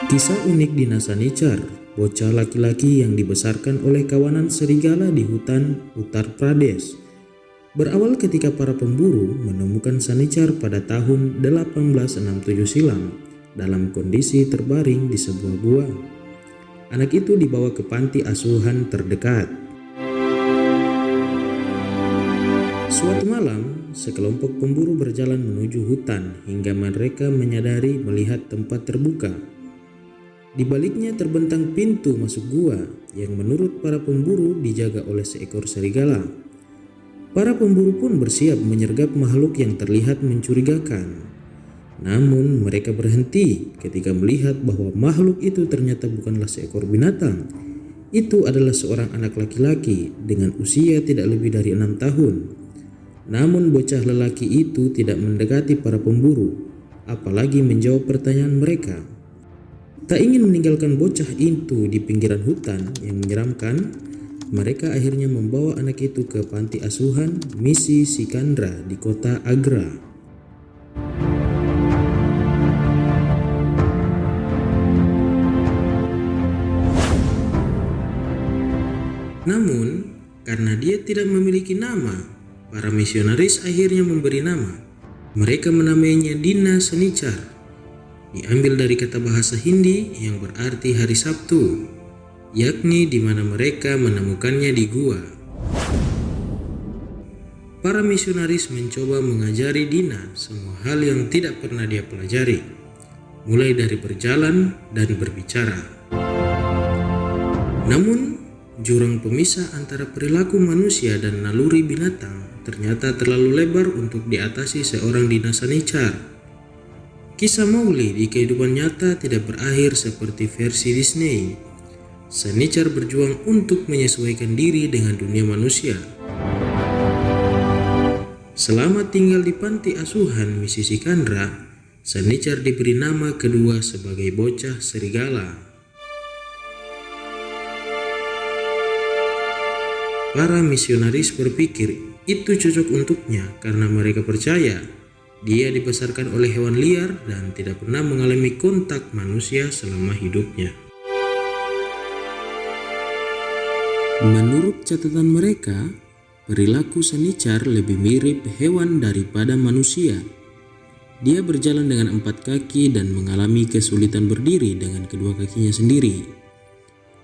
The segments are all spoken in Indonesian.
Kisah unik di Sanichar, bocah laki-laki yang dibesarkan oleh kawanan serigala di hutan Uttar Pradesh. Berawal ketika para pemburu menemukan Sanichar pada tahun 1867 silam dalam kondisi terbaring di sebuah gua. Anak itu dibawa ke panti asuhan terdekat. Suatu malam, sekelompok pemburu berjalan menuju hutan hingga mereka menyadari melihat tempat terbuka. Di baliknya terbentang pintu masuk gua yang menurut para pemburu dijaga oleh seekor serigala. Para pemburu pun bersiap menyergap makhluk yang terlihat mencurigakan. Namun mereka berhenti ketika melihat bahwa makhluk itu ternyata bukanlah seekor binatang. Itu adalah seorang anak laki-laki dengan usia tidak lebih dari 6 tahun. Namun bocah lelaki itu tidak mendekati para pemburu, apalagi menjawab pertanyaan mereka. Tak ingin meninggalkan bocah itu di pinggiran hutan yang menyeramkan, mereka akhirnya membawa anak itu ke panti asuhan Misi Sikandra di kota Agra. Namun, karena dia tidak memiliki nama, para misionaris akhirnya memberi nama. Mereka menamainya Dina Sanichar. Diambil dari kata bahasa Hindi yang berarti hari Sabtu, yakni di mana mereka menemukannya di gua. Para misionaris mencoba mengajari Dina semua hal yang tidak pernah dia pelajari, mulai dari berjalan dan berbicara. Namun, jurang pemisah antara perilaku manusia dan naluri binatang ternyata terlalu lebar untuk diatasi seorang Dina Sanichar. Kisah Mowgli di kehidupan nyata tidak berakhir seperti versi Disney. Sanichar berjuang untuk menyesuaikan diri dengan dunia manusia. Selama tinggal di panti asuhan Misi Sikandra, Sanichar diberi nama kedua sebagai bocah serigala. Para misionaris berpikir itu cocok untuknya karena mereka percaya dia dibesarkan oleh hewan liar dan tidak pernah mengalami kontak manusia selama hidupnya. Menurut catatan mereka, perilaku Sanichar lebih mirip hewan daripada manusia. Dia berjalan dengan 4 kaki dan mengalami kesulitan berdiri dengan kedua kakinya sendiri.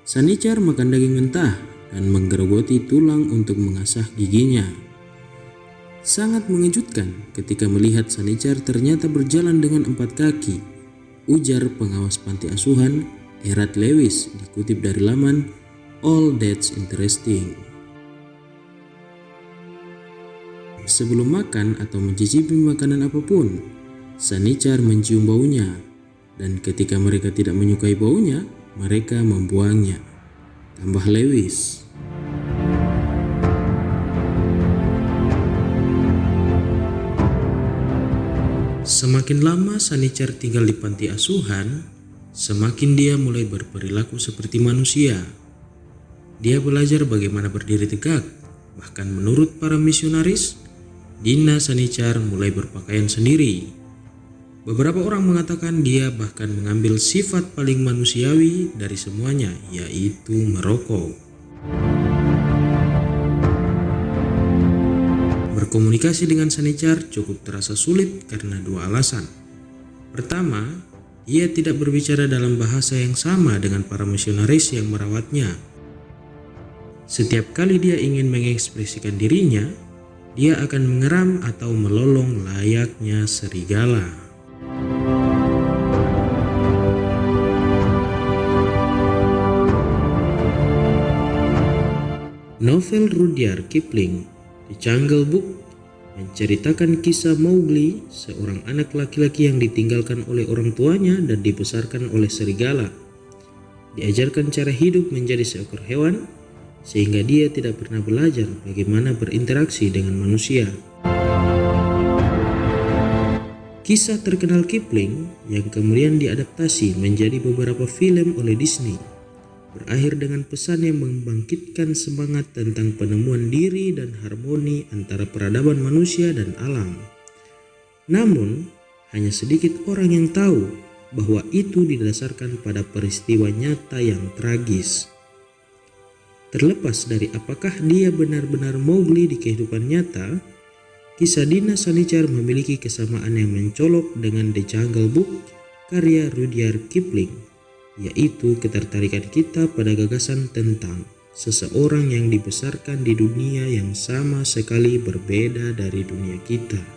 Sanichar makan daging mentah dan menggerogoti tulang untuk mengasah giginya. Sangat mengejutkan ketika melihat Sanichar ternyata berjalan dengan 4 kaki, ujar pengawas panti asuhan Erat Lewis dikutip dari laman All That's Interesting. Sebelum makan atau mencicipi makanan apapun, Sanichar mencium baunya, dan ketika mereka tidak menyukai baunya, mereka membuangnya, tambah Lewis. Semakin lama Sanichar tinggal di panti asuhan, semakin dia mulai berperilaku seperti manusia. Dia belajar bagaimana berdiri tegak. Bahkan menurut para misionaris, Dina Sanichar mulai berpakaian sendiri. Beberapa orang mengatakan dia bahkan mengambil sifat paling manusiawi dari semuanya, yaitu merokok. Berkomunikasi dengan Sanichar cukup terasa sulit karena 2 alasan. Pertama, ia tidak berbicara dalam bahasa yang sama dengan para misionaris yang merawatnya. Setiap kali dia ingin mengekspresikan dirinya, dia akan mengeram atau melolong layaknya serigala. Novel Rudyard Kipling, The Jungle Book, menceritakan kisah Mowgli, seorang anak laki-laki yang ditinggalkan oleh orang tuanya dan dibesarkan oleh serigala. Diajarkan cara hidup menjadi seekor hewan, sehingga dia tidak pernah belajar bagaimana berinteraksi dengan manusia. Kisah terkenal Kipling yang kemudian diadaptasi menjadi beberapa film oleh Disney, berakhir dengan pesan yang membangkitkan semangat tentang penemuan diri dan harmoni antara peradaban manusia dan alam. Namun, hanya sedikit orang yang tahu bahwa itu didasarkan pada peristiwa nyata yang tragis. Terlepas dari apakah dia benar-benar Mowgli di kehidupan nyata, kisah Dina Sanichar memiliki kesamaan yang mencolok dengan The Jungle Book karya Rudyard Kipling, yaitu ketertarikan kita pada gagasan tentang seseorang yang dibesarkan di dunia yang sama sekali berbeda dari dunia kita.